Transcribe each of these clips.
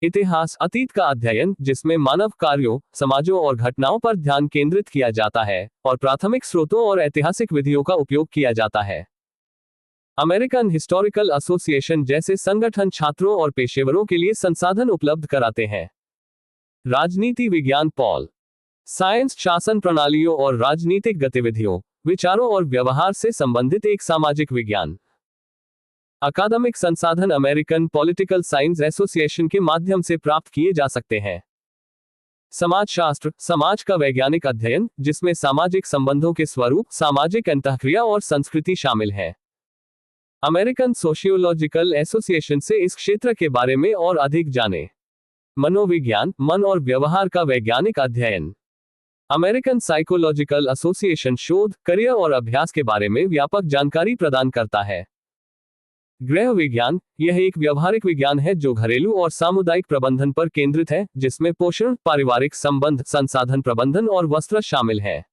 इतिहास, अतीत का अध्ययन जिसमें मानव कार्यों, समाजों और घटनाओं पर ध्यान केंद्रित किया जाता है और प्राथमिक स्रोतों और ऐतिहासिक विधियों का उपयोग किया जाता है। अमेरिकन हिस्टोरिकल एसोसिएशन जैसे संगठन छात्रों और पेशेवरों के लिए संसाधन उपलब्ध कराते हैं। राजनीति विज्ञान पॉल साइंस शासन प्रणालियों और राजनीतिक गतिविधियों, विचारों और व्यवहार से संबंधित एक सामाजिक विज्ञान। अकादमिक संसाधन अमेरिकन पॉलिटिकल साइंस एसोसिएशन के माध्यम से प्राप्त किए जा सकते हैं। समाजशास्त्र, समाज का वैज्ञानिक अध्ययन जिसमें सामाजिक संबंधों के स्वरूप, सामाजिक अंतःक्रिया और संस्कृति शामिल है। अमेरिकन सोशियोलॉजिकल एसोसिएशन से इस क्षेत्र के बारे में और अधिक जानें। मनोविज्ञान, मन और व्यवहार का वैज्ञानिक अध्ययन। अमेरिकन साइकोलॉजिकल एसोसिएशन शोध, करियर और अभ्यास के बारे में व्यापक जानकारी प्रदान करता है। गृह विज्ञान, यह एक व्यावहारिक विज्ञान है जो घरेलू और सामुदायिक प्रबंधन पर केंद्रित है, जिसमें पोषण, पारिवारिक संबंध, संसाधन प्रबंधन और वस्त्र शामिल है।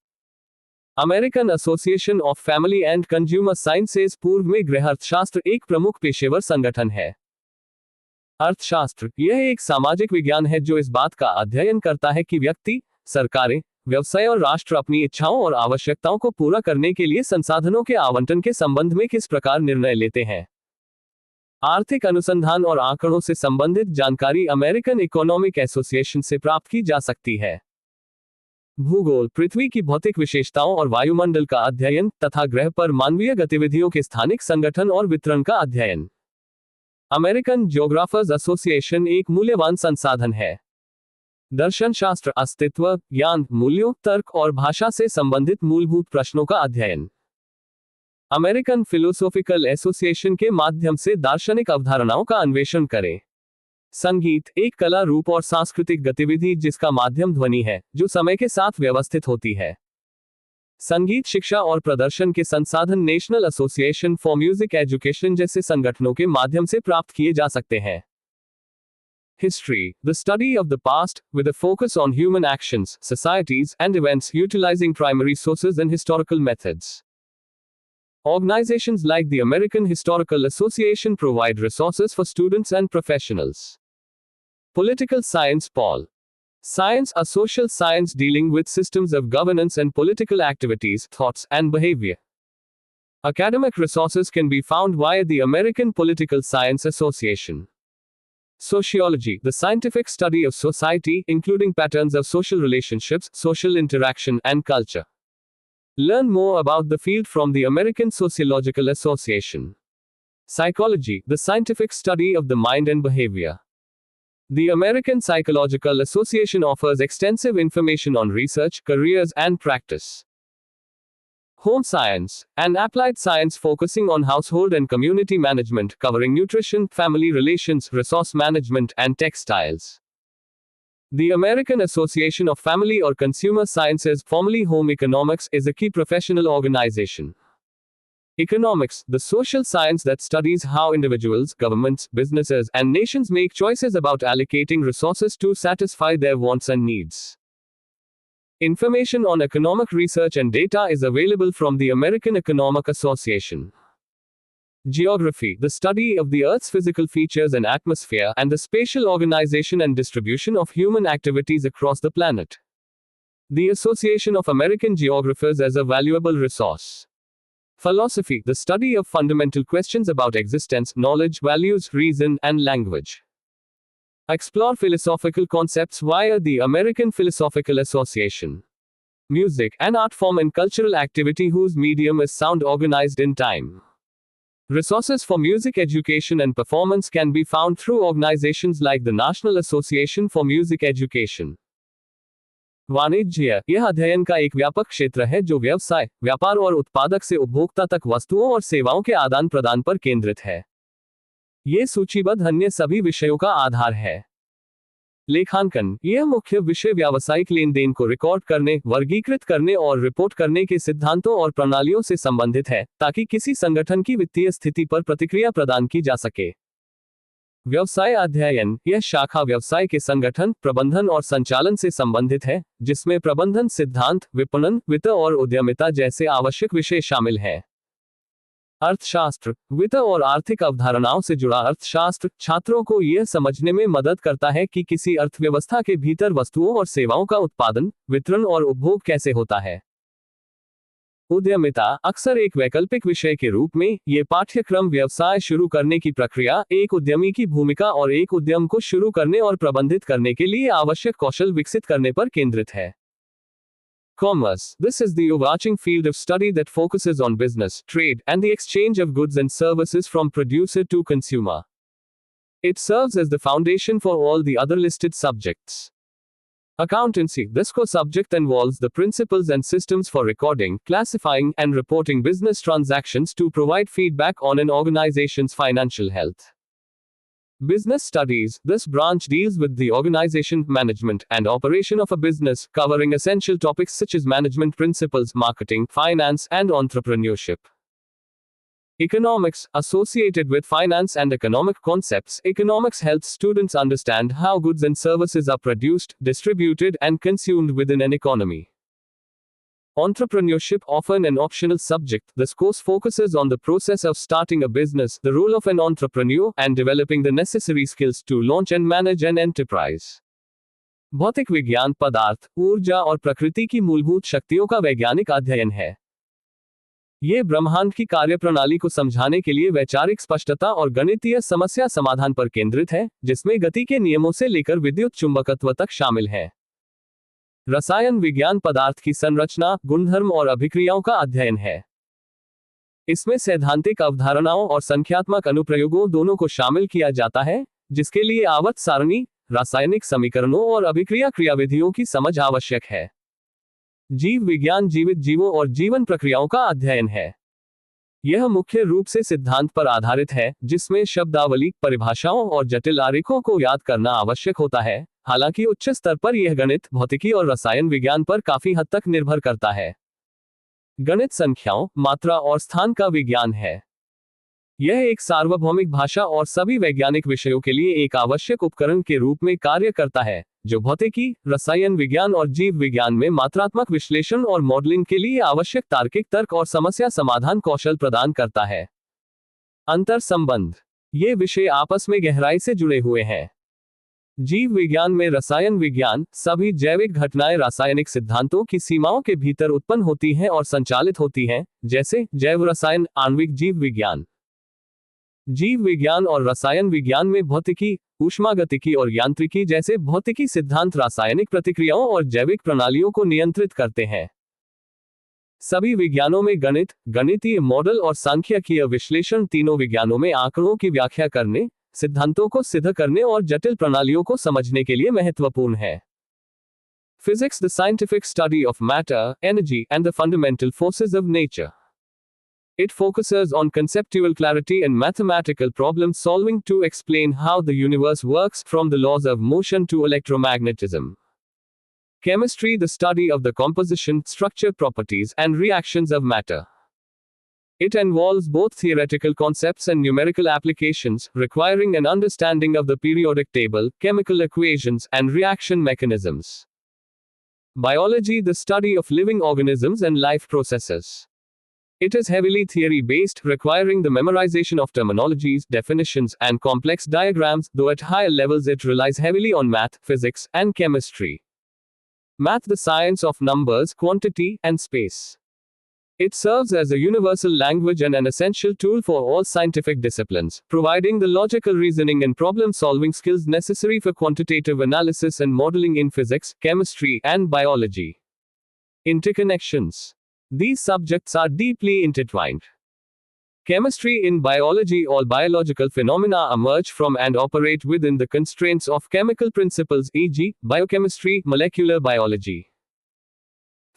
American association of family and consumer sciences पूर्व में गृह अर्थशास्त्र एक प्रमुख पेशेवर संगठन है। अर्थशास्त्र, यह एक सामाजिक विज्ञान है जो इस बात का अध्ययन करता है कि व्यक्ति, सरकारें, व्यवसाय और राष्ट्र अपनी इच्छाओं और आवश्यकताओं को पूरा करने के लिए संसाधनों के आवंटन के संबंध में किस प्रकार निर्णय लेते हैं। आर्थिक अनुसंधान और आंकड़ों से संबंधित जानकारी अमेरिकन इकोनॉमिक एसोसिएशन से प्राप्त की जा सकती है। भूगोल, पृथ्वी की भौतिक विशेषताओं और वायुमंडल का अध्ययन तथा ग्रह पर मानवीय गतिविधियों के स्थानिक संगठन और वितरण का अध्ययन। अमेरिकन ज्योग्राफर्स एसोसिएशन एक मूल्यवान संसाधन है। दर्शनशास्त्र, अस्तित्व, ज्ञान, मूल्यों, तर्क और भाषा से संबंधित मूलभूत प्रश्नों का अध्ययन। अमेरिकन फिलोसॉफिकल एसोसिएशन के माध्यम से दार्शनिक अवधारणाओं का अन्वेषण करें। संगीत, एक कला रूप और सांस्कृतिक गतिविधि जिसका माध्यम ध्वनि है, जो समय के साथ व्यवस्थित होती है। संगीत शिक्षा और प्रदर्शन के संसाधन national association for music education जैसे संगठनों के माध्यम से प्राप्त किए जा सकते हैं। History, the study of the past, with a focus on human actions, societies, and events utilizing primary sources and historical methods. Organizations like the American Historical Association provide resources for students and professionals. Political science Paul Science, a social science dealing with systems of governance and political activities, thoughts, and behavior. Academic resources can be found via the American Political Science Association. Sociology, the scientific study of society, including patterns of social relationships, social interaction, and culture. Learn more about the field from the American Sociological Association. Psychology, the scientific study of the mind and behavior. The American Psychological Association offers extensive information on research, careers, and practice. Home science, an applied science focusing on household and community management, covering nutrition, family relations, resource management, and textiles. The American Association of Family or Consumer Sciences, formerly Home Economics, is a key professional organization. Economics, the social science that studies how individuals, governments, businesses, and nations make choices about allocating resources to satisfy their wants and needs. Information on economic research and data is available from the American Economic Association. Geography, the study of the Earth's physical features and atmosphere, and the spatial organization and distribution of human activities across the planet. The Association of American Geographers as a valuable resource. Philosophy, the study of fundamental questions about existence, knowledge, values, reason, and language. Explore philosophical concepts via the American Philosophical Association. Music, an art form and cultural activity whose medium is sound organized in time. Resources for music education and performance can be found through organizations like the National Association for Music Education. वाणिज्य, यह अध्ययन का एक व्यापक क्षेत्र है जो व्यवसाय, व्यापार और उत्पादक से उपभोक्ता तक वस्तुओं और सेवाओं के आदान प्रदान पर केंद्रित है। ये सूचीबद्ध अन्य सभी विषयों का आधार है। लेखांकन, यह मुख्य विषय व्यावसायिक लेन देन को रिकॉर्ड करने, वर्गीकृत करने और रिपोर्ट करने के सिद्धांतों और प्रणालियों से संबंधित है, ताकि किसी संगठन की वित्तीय स्थिति पर प्रतिक्रिया प्रदान की जा सके। व्यवसाय अध्ययन, यह शाखा व्यवसाय के संगठन, प्रबंधन और संचालन से संबंधित है, जिसमें प्रबंधन सिद्धांत, विपणन, वित्त और उद्यमिता जैसे आवश्यक विषय शामिल हैं। अर्थशास्त्र, वित्त और आर्थिक अवधारणाओं से जुड़ा अर्थशास्त्र छात्रों को यह समझने में मदद करता है कि किसी अर्थव्यवस्था के भीतर वस्तुओं और सेवाओं का उत्पादन, वितरण और उपभोग कैसे होता है। उद्यमिता अक्सर एक वैकल्पिक विषय के रूप में ये पाठ्यक्रम व्यवसाय शुरू करने की प्रक्रिया, एक उद्यमी की भूमिका और एक उद्यम को शुरू करने और प्रबंधित करने के लिए आवश्यक कौशल विकसित करने पर केंद्रित है। Commerce. This is the overarching field of study that focuses on business, trade, and the exchange of goods and services from producer to consumer. It serves as the foundation for all the other listed subjects. Accountancy. This core subject involves the principles and systems for recording, classifying, and reporting business transactions to provide feedback on an organization's financial health. Business studies. This branch deals with the organization, management, and operation of a business, covering essential topics such as management principles, marketing, finance, and entrepreneurship. Economics. Associated with finance and economic concepts, economics helps students understand how goods and services are produced, distributed, and consumed within an economy. Entrepreneurship, often an optional subject, this course focuses on the process of starting a business, the role of an entrepreneur, and developing the necessary skills to launch and manage an enterprise. भौतिक विज्ञान पदार्थ, ऊर्जा और प्रकृति की मूलभूत शक्तियों का वैज्ञानिक अध्ययन है। ये ब्रह्मांड की कार्यप्रणाली को समझाने के लिए वैचारिक स्पष्टता और गणितीय समस्या समाधान पर केंद्रित है, जिसमें गति के नियमों से लेकर विद्युत चुंबकत्व तक शामिल है। रसायन विज्ञान पदार्थ की संरचना, गुणधर्म और अभिक्रियाओं का अध्ययन है। इसमें सैद्धांतिक अवधारणाओं और संख्यात्मक अनुप्रयोगों दोनों को शामिल किया जाता है, जिसके लिए आवर्त सारणी, रासायनिक समीकरणों और अभिक्रिया क्रियाविधियों की समझ आवश्यक है। जीव विज्ञान जीवित जीवों और जीवन प्रक्रियाओं का अध्ययन है। यह मुख्य रूप से सिद्धांत पर आधारित है, जिसमें शब्दावली, परिभाषाओं और जटिल आरेखों को याद करना आवश्यक होता है। हालांकि उच्च स्तर पर यह गणित, भौतिकी और रसायन विज्ञान पर काफी हद तक निर्भर करता है। गणित संख्याओं, मात्रा और स्थान का विज्ञान है। यह एक सार्वभौमिक भाषा और सभी वैज्ञानिक विषयों के लिए एक आवश्यक उपकरण के रूप में कार्य करता है, जो भौतिकी, रसायन विज्ञान और जीव विज्ञान में मात्रात्मक विश्लेषण और मॉडलिंग के लिए आवश्यक तार्किक तर्क और समस्या समाधान कौशल प्रदान करता है। अंतर संबंध। ये विषय आपस में गहराई से जुड़े हुए हैं। जीव विज्ञान में रसायन विज्ञान, सभी जैविक घटनाएं रासायनिक सिद्धांतों की सीमाओं के भीतर उत्पन्न होती हैं और संचालित होती हैं, जैसे जैव रसायन, आणविक जीव विज्ञान। जीव विज्ञान और रसायन विज्ञान में भौतिकी, ऊष्मागतिकी और यांत्रिकी जैसे भौतिकी सिद्धांत रासायनिक प्रतिक्रियाओं और जैविक प्रणालियों को नियंत्रित करते हैं। सभी विज्ञानों में गणित, गणितीय मॉडल और सांख्यिकीय विश्लेषण तीनों विज्ञानों में आंकड़ों की व्याख्या करने, सिद्धांतों को सिद्ध करने और जटिल प्रणालियों को समझने के लिए महत्वपूर्ण है। Physics, the scientific study of matter, energy, and the fundamental forces of nature. It focuses on conceptual clarity and mathematical problem solving to explain how the universe works, from the laws of motion to electromagnetism. Chemistry, the study of the composition, structure, properties, and reactions of matter. It involves both theoretical concepts and numerical applications, requiring an understanding of the periodic table, chemical equations, and reaction mechanisms. Biology, the study of living organisms and life processes. It is heavily theory-based, requiring the memorization of terminologies, definitions, and complex diagrams, though at higher levels it relies heavily on math, physics, and chemistry. Math, the science of numbers, quantity, and space. It serves as a universal language and an essential tool for all scientific disciplines, providing the logical reasoning and problem-solving skills necessary for quantitative analysis and modeling in physics, chemistry, and biology. Interconnections. These subjects are deeply intertwined. Chemistry. In biology, all biological phenomena emerge from and operate within the constraints of chemical principles, e.g., biochemistry, molecular biology.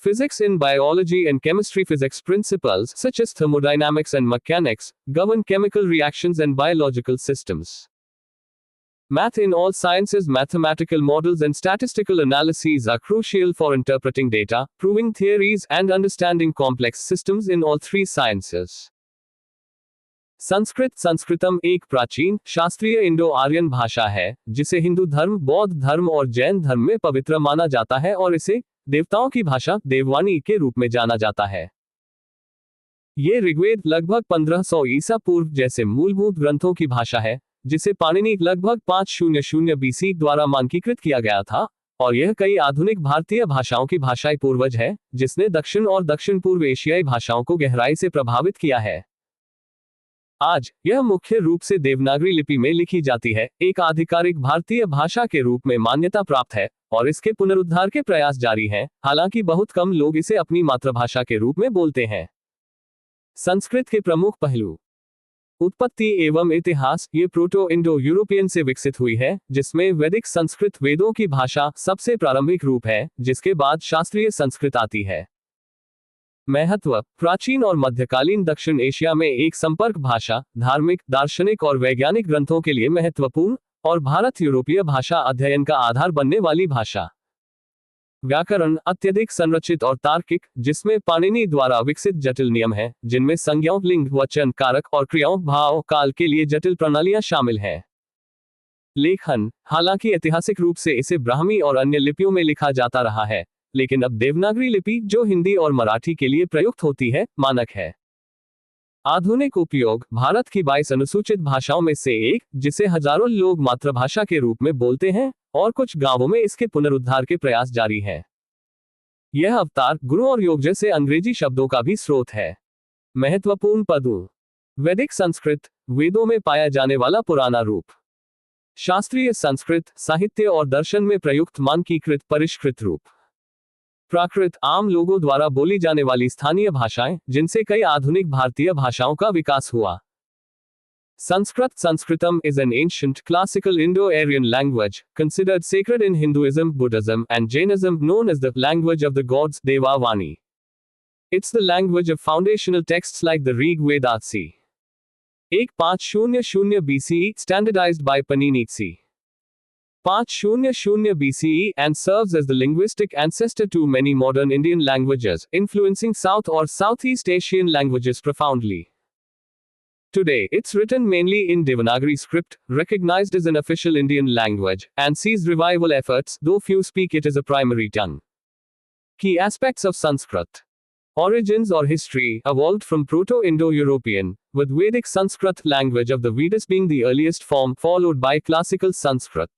Physics. In biology and chemistry, physics principles such as thermodynamics and mechanics govern chemical reactions and biological systems. Math. In all sciences, mathematical models and statistical analyses are crucial for interpreting data, proving theories, and understanding complex systems in all three sciences. Sanskrit. संस्कृतम एक प्राचीन, शास्त्रीय Indo-Aryan भाषा है, जिसे हिंदू धर्म, बौद्ध धर्म और जैन धर्म में पवित्र माना जाता है और इसे देवताओं की भाषा, देववाणी के रूप में जाना जाता है। ये ऋग्वेद लगभग 1500 ईसा पूर्व जैसे मूलभूत ग्रंथों की भाषा है, जिसे पाणिनि लगभग 500 बीसी द्वारा मानकीकृत किया गया था, और यह कई आधुनिक भारतीय भाषाओं की भाषाई पूर्वज है, जिसने दक्षिण और दक्षिण पूर्व एशियाई भाषाओं को गहराई से प्रभावित किया है। आज यह मुख्य रूप से देवनागरी लिपि में लिखी जाती है, एक आधिकारिक भारतीय भाषा के रूप में मान्यता प्राप्त है, और इसके पुनरुद्धार के प्रयास जारी हैं, हालांकि बहुत कम लोग इसे अपनी मातृभाषा के रूप में बोलते हैं। संस्कृत के प्रमुख पहलू। उत्पत्ति एवं इतिहास। ये प्रोटो इंडो यूरोपियन से विकसित हुई है, जिसमें वैदिक संस्कृत वेदों की भाषा सबसे प्रारंभिक रूप है, जिसके बाद शास्त्रीय संस्कृत आती है। महत्व। प्राचीन और मध्यकालीन दक्षिण एशिया में एक संपर्क भाषा, धार्मिक, दार्शनिक और वैज्ञानिक ग्रंथों के लिए महत्वपूर्ण, और भारत यूरोपीय भाषा अध्ययन का आधार बनने वाली भाषा। व्याकरण अत्यधिक संरचित और तार्किक, जिसमें पाणिनि द्वारा विकसित जटिल नियम हैं, जिनमें संज्ञाओं, लिंग, वचन, कारक और क्रियाओं, भाव, काल के लिए जटिल प्रणालियां शामिल हैं। लेखन। हालांकि ऐतिहासिक रूप से इसे ब्राह्मी और अन्य लिपियों में लिखा जाता रहा है, लेकिन अब देवनागरी लिपि, जो हिंदी और मराठी के लिए प्रयुक्त होती है, मानक है। आधुनिक उपयोग। भारत की 22 अनुसूचित भाषाओं में से एक, जिसे हजारों लोग मातृभाषा के रूप में बोलते हैं, और कुछ गांवों में इसके पुनरुद्धार के प्रयास जारी हैं। यह अवतार, गुरु और योग जैसे अंग्रेजी शब्दों का भी स्रोत है। महत्वपूर्ण पदों। वैदिक संस्कृत, वेदों में पाया जाने वाला पुराना रूप। शास्त्रीय संस्कृत, साहित्य और दर्शन में प्रयुक्त मानकीकृत परिष्कृत रूप। प्राकृत, आम लोगों द्वारा बोली जाने वाली स्थानीय भाषाएं, जिनसे कई आधुनिक भारतीय भाषाओं का विकास हुआ। Sanskrit. Sanskritam is an ancient, classical Indo-Aryan language, considered sacred in Hinduism, Buddhism, and Jainism, known as the language of the gods, Deva Vani. It's the language of foundational texts like the Rig Veda c. 1500 BCE, standardized by Panini c. 500 BCE, and serves as the linguistic ancestor to many modern Indian languages, influencing South or Southeast Asian languages profoundly. Today, it's written mainly in Devanagari script, recognized as an official Indian language, and sees revival efforts, though few speak it as a primary tongue. Key aspects of Sanskrit. Origins or history. Evolved from Proto-Indo-European, with Vedic Sanskrit language of the Vedas being the earliest form, followed by classical Sanskrit.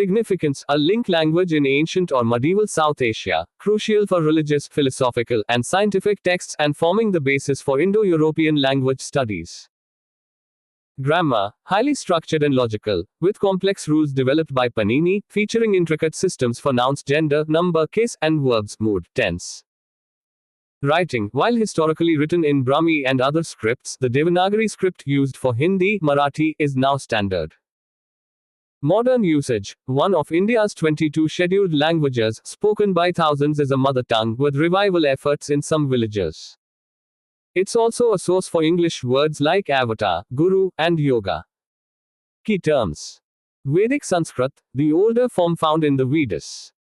Significance. A link language in ancient or medieval South Asia, crucial for religious, philosophical, and scientific texts, and forming the basis for Indo-European language studies. Grammar. Highly structured and logical, with complex rules developed by Panini, featuring intricate systems for nouns, gender, number, case, and verbs, mood, tense. Writing. While historically written in Brahmi and other scripts, the Devanagari script used for Hindi, Marathi, is now standard. Modern usage. One of India's 22 scheduled languages, spoken by thousands as a mother tongue, with revival efforts in some villages. It's also a source for English words like avatar, guru, and yoga. Key terms. Vedic Sanskrit, the older form found in the Vedas.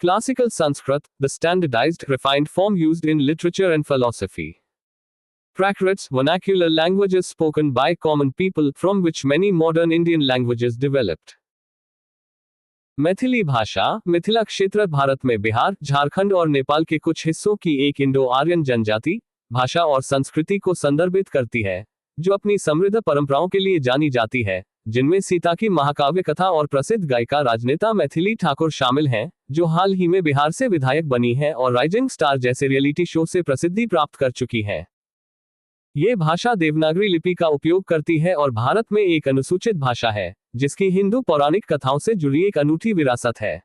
Classical Sanskrit, the standardized, refined form used in literature and philosophy. Prakrits, vernacular languages spoken by common people, from which many modern Indian languages developed. Maithili भाषा, मिथिला क्षेत्र भारत में बिहार, झारखंड और नेपाल के कुछ हिस्सों की एक Indo-Aryan जनजाति, भाषा और संस्कृति को संदर्भित करती है, जो अपनी समृद्ध परंपराओं के लिए जानी जाती है, जिनमें सीता की महाकाव्य कथा और प्रसिद्ध गायिका राजनेता मैथिली ठाकुर शामिल हैं, जो हाल ही में बिहार से विधायक बनी हैं और राइजिंग स्टार जैसे रियलिटी शो से प्रसिद्धि प्राप्त कर चुकी हैं। ये भाषा देवनागरी लिपि का उपयोग करती है और भारत में एक अनुसूचित भाषा है, जिसकी हिंदू पौराणिक कथाओं से जुड़ी एक अनूठी विरासत है।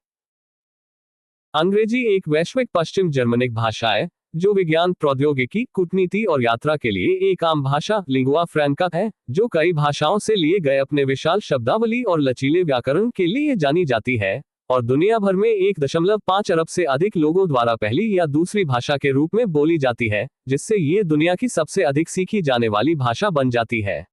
अंग्रेजी एक वैश्विक पश्चिम जर्मनिक भाषा है, जो विज्ञान, प्रौद्योगिकी, कूटनीति और यात्रा के लिए एक आम भाषा, लिंगुआ फ्रैंका है, जो कई भाषाओं से लिए गए अपने विशाल शब्दावली और लचीले व्याकरण के लिए जानी जाती है, और दुनिया भर में 1.5 अरब से अधिक लोगों द्वारा पहली या दूसरी भाषा के रूप में बोली जाती है, जिससे ये दुनिया की सबसे अधिक सीखी जाने वाली भाषा बन जाती है।